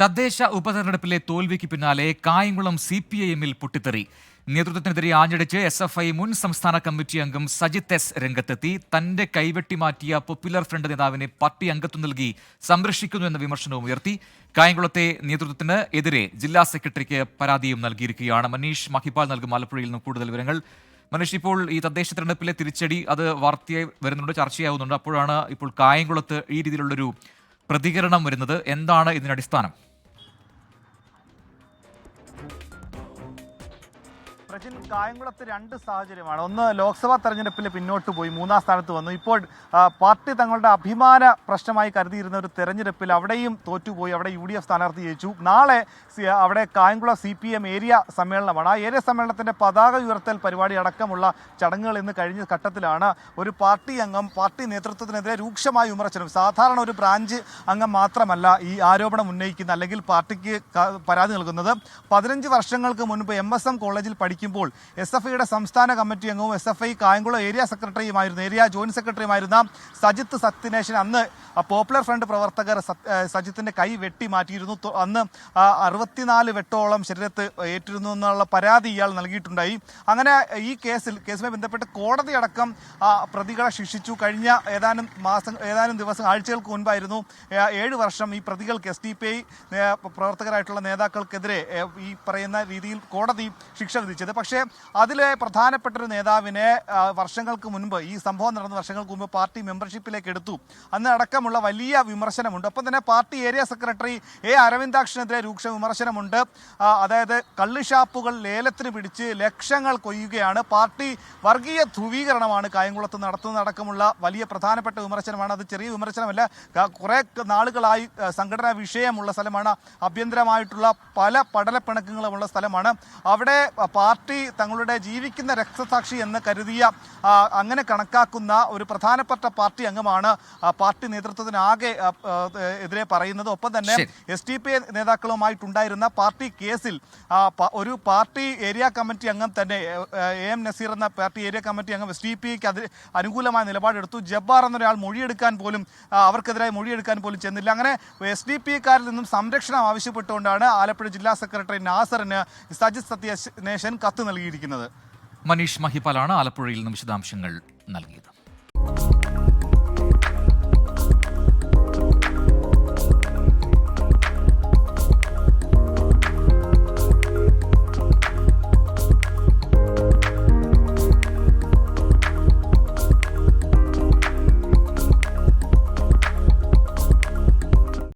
തദ്ദേശ ഉപതെരഞ്ഞെടുപ്പിലെ തോൽവിക്ക് പിന്നാലെ കായംകുളം CPIM-ൽ പൊട്ടിത്തെറി. നേതൃത്വത്തിനെതിരെ ആഞ്ഞടിച്ച് SFI മുൻ സംസ്ഥാന കമ്മിറ്റി അംഗം സജിത്ത് S രംഗത്തെത്തി. തന്റെ കൈവെട്ടി മാറ്റിയ പോപ്പുലർ ഫ്രണ്ട് നേതാവിനെ പാർട്ടി അംഗത്വം നൽകി സംരക്ഷിക്കുന്നു എന്ന വിമർശനവും ഉയർത്തി. കായംകുളത്തെ നേതൃത്വത്തിന് എതിരെ ജില്ലാ സെക്രട്ടറിക്ക് പരാതിയും നൽകിയിരിക്കുകയാണ്. മനീഷ് മഹിപാൽ നൽകും ആലപ്പുഴയിൽ നിന്ന് കൂടുതൽ വിവരങ്ങൾ. മനീഷ്, ഇപ്പോൾ ഈ തദ്ദേശ തെരഞ്ഞെടുപ്പിലെ തിരിച്ചടി അത് വാർത്തയായി വരുന്നുണ്ട്, ചർച്ചയാവുന്നുണ്ട്. അപ്പോഴാണ് ഇപ്പോൾ കായംകുളത്ത് ഈ രീതിയിലുള്ളൊരു പ്രതികരണം വരുന്നത്. എന്താണ് ഇതിന്റെ അടിസ്ഥാനം? പ്രജിൻ, കായംകുളത്ത് രണ്ട് സാഹചര്യമാണ്. ഒന്ന്, ലോക്സഭാ തെരഞ്ഞെടുപ്പിൽ പിന്നോട്ട് പോയി 3-ാം സ്ഥാനത്ത് വന്നു. ഇപ്പോൾ പാർട്ടി തങ്ങളുടെ അഭിമാന പ്രശ്നമായി കരുതിയിരുന്ന ഒരു തെരഞ്ഞെടുപ്പിൽ അവിടെയും തോറ്റുപോയി. അവിടെ UDF സ്ഥാനാർത്ഥി ജയിച്ചു. നാളെ അവിടെ കായംകുളം CPM ഏരിയ സമ്മേളനമാണ്. ആ ഏരിയ സമ്മേളനത്തിൻ്റെ പതാക ഉയർത്തൽ പരിപാടി അടക്കമുള്ള ചടങ്ങുകൾ ഇന്ന് കഴിഞ്ഞ ഘട്ടത്തിലാണ് ഒരു പാർട്ടി അംഗം പാർട്ടി നേതൃത്വത്തിനെതിരെ രൂക്ഷമായ വിമർശനം. സാധാരണ ഒരു ബ്രാഞ്ച് അംഗം മാത്രമല്ല ഈ ആരോപണം ഉന്നയിക്കുന്ന അല്ലെങ്കിൽ പാർട്ടിക്ക് പരാതി നൽകുന്നത്. 15 വർഷങ്ങൾക്ക് മുൻപ് MSM കോളേജിൽ പഠിക്കുമ്പോൾ SFIയുടെ സംസ്ഥാന കമ്മിറ്റി അംഗവും SFI കായംകുളം ഏരിയ സെക്രട്ടറിയുമായിരുന്നു, ഏരിയ ജോയിന്റ് സെക്രട്ടറിയുമായിരുന്ന സജിത്ത് സത്യനേശൻ അന്ന് പോപ്പുലർ ഫ്രണ്ട് പ്രവർത്തകർ സജിത്തിന്റെ കൈ വെട്ടി മാറ്റിയിരുന്നു. അന്ന് 64 വെട്ടോളം ശരീരത്ത് ഏറ്റിരുന്നു എന്നുള്ള പരാതി ഇയാൾ നൽകിയിട്ടുണ്ടായി. അങ്ങനെ ഈ കേസുമായി ബന്ധപ്പെട്ട് കോടതി അടക്കം പ്രതികളെ ശിക്ഷിച്ചു. കഴിഞ്ഞ ഏതാനും ദിവസം ആഴ്ചകൾക്ക് മുൻപായിരുന്നു 7 വർഷം ഈ പ്രതികൾക്ക് SDPI പ്രവർത്തകരായിട്ടുള്ള നേതാക്കൾക്കെതിരെ ഈ പറയുന്ന രീതിയിൽ കോടതി ശിക്ഷ വിധിച്ചത്. പക്ഷേ അതിലെ പ്രധാനപ്പെട്ട ഒരു നേതാവിനെ വർഷങ്ങൾക്ക് മുൻപ് ഈ സംഭവം നടന്ന വർഷങ്ങൾക്ക് മുൻപ് പാർട്ടി മെമ്പർഷിപ്പിലേക്ക് എടുത്തു. അന്ന് അടക്കമുള്ള വലിയ വിമർശനമുണ്ട്. ഒപ്പം തന്നെ പാർട്ടി ഏരിയ സെക്രട്ടറി അരവിന്ദാക്ഷനെതിരെ രൂക്ഷ വിമർശനമുണ്ട്. അതായത് കള്ളുഷാപ്പുകൾ ലേലത്തിന് പിടിച്ച് ലക്ഷങ്ങൾ കൊയ്യുകയാണ്, പാർട്ടി വർഗീയ ധ്രുവീകരണമാണ് കായംകുളത്ത് നടത്തുന്നതടക്കമുള്ള വലിയ പ്രധാനപ്പെട്ട വിമർശനമാണ്. അത് ചെറിയ വിമർശനമല്ല, കുറേ നാളുകളായി സംഘടനാ വിഷയമുള്ള സ്ഥലമാണ്, ആഭ്യന്തരമായിട്ടുള്ള പല പടലപ്പിണക്കങ്ങളുമുള്ള സ്ഥലമാണ്. അവിടെ പാർട്ടി തങ്ങളുടെ ജീവിക്കുന്ന രക്തസാക്ഷി എന്ന് കരുതിയ അങ്ങനെ കണക്കാക്കുന്ന ഒരു പ്രധാനപ്പെട്ട പാർട്ടി അംഗമാണ് പാർട്ടി നേതൃത്വത്തിനാകെ എതിരെ പറയുന്നത്. ഒപ്പം തന്നെ SDPI നേതാക്കളുമായിട്ടുണ്ടായിരുന്ന പാർട്ടി കേസിൽ ഒരു പാർട്ടി ഏരിയ കമ്മിറ്റി അംഗം തന്നെ AM നസീർ എന്ന പാർട്ടി ഏരിയ കമ്മിറ്റി അംഗം SDPIക്ക് അനുകൂലമായ നിലപാടെടുത്തു. ജബ്ബാർ എന്നൊരാൾ അവർക്കെതിരായി മൊഴിയെടുക്കാൻ പോലും ചെന്നില്ല. അങ്ങനെ SDPIക്കാരിൽ നിന്നും സംരക്ഷണം ആവശ്യപ്പെട്ടുകൊണ്ടാണ് ആലപ്പുഴ ജില്ലാ സെക്രട്ടറി നാസറിന് സജിത്ത് സത്യനേശൻ കത്ത് നൽകിയിരിക്കുന്നത്. മനീഷ് മഹിപാലാണ് ആലപ്പുഴയിൽ നിന്നും വിശദാംശങ്ങൾ നൽകിയത്.